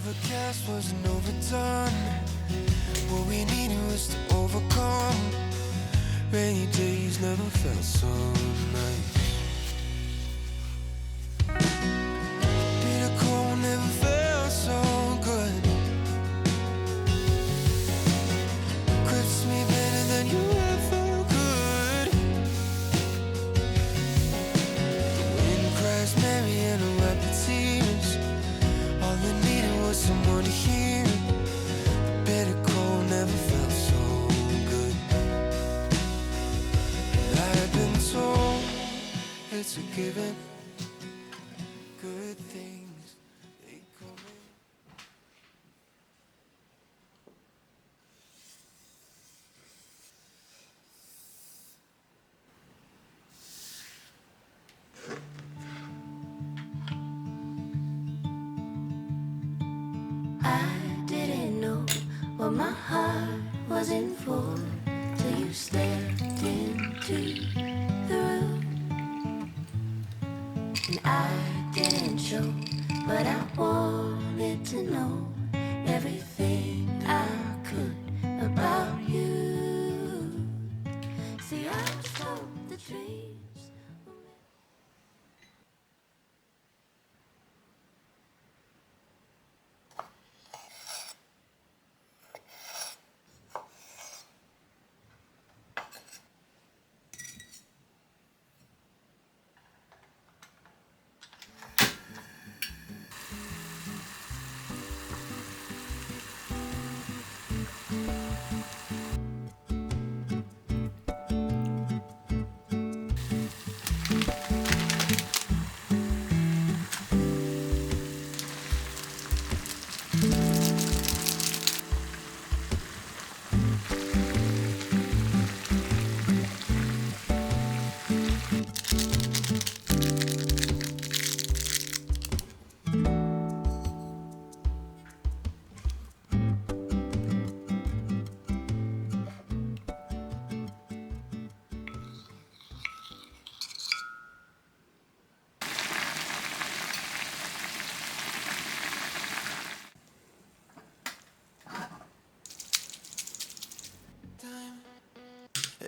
overcast wasn't overdone. What we needed was to overcome. Rainy days never felt so nice. Bitter cold never felt so good. Grips me better than you ever could. The wind cries merry and I wipe the tears. All I needed was someone to hear. The bitter cold never felt so good. I've been told it's a given. Good things, they come in. I didn't know what my heart was in for till you stepped into the room. And I didn't show, but I wanted to know everything I could about you. See, I was told the dreams were meant.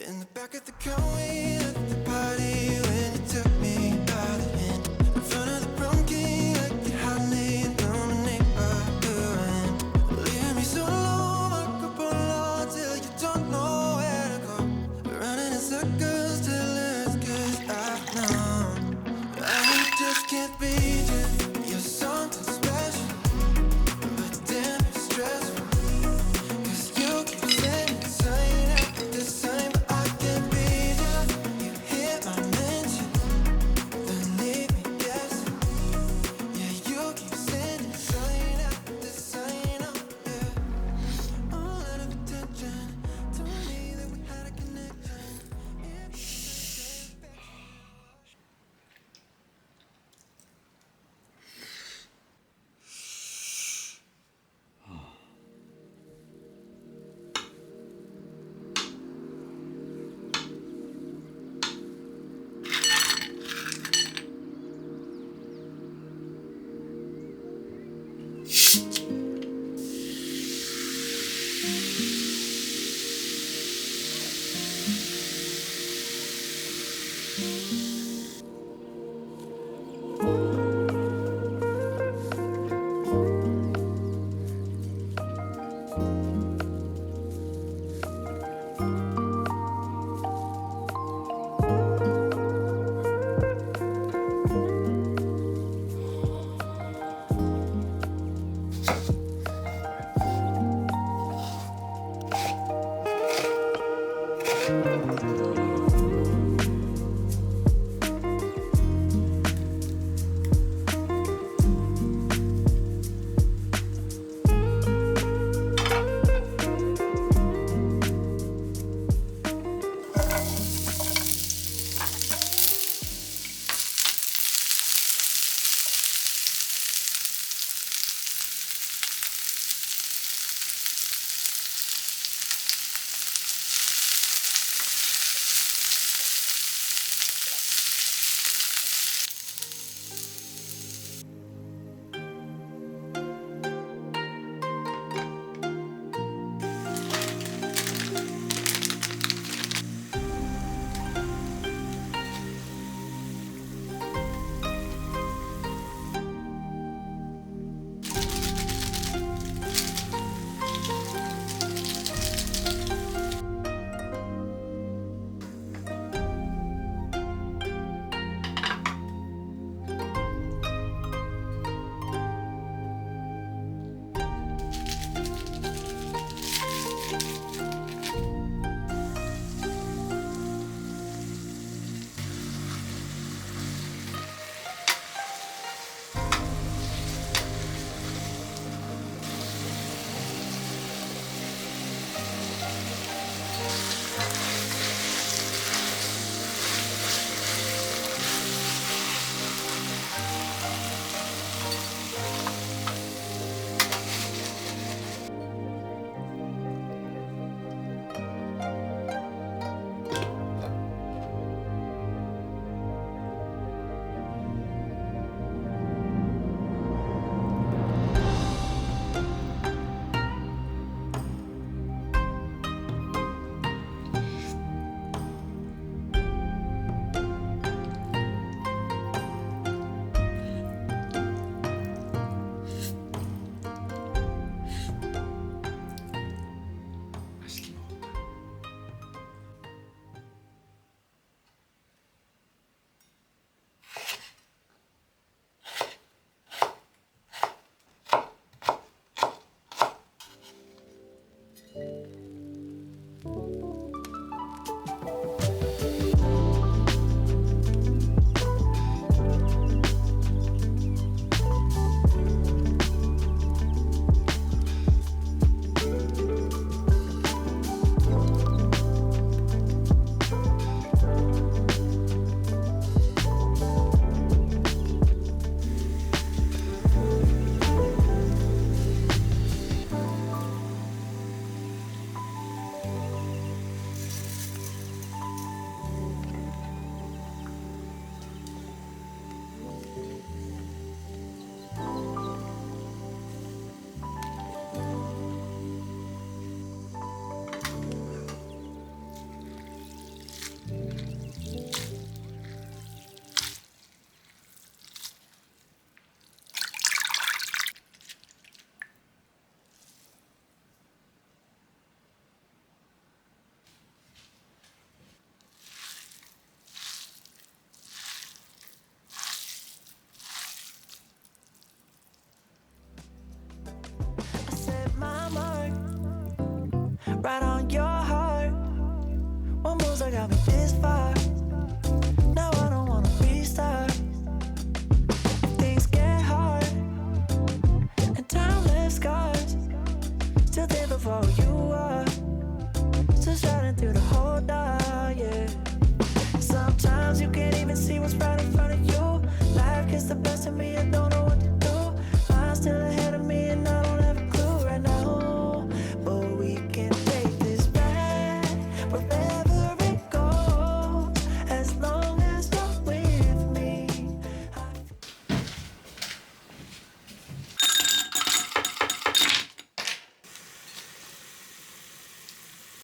In the back of the car we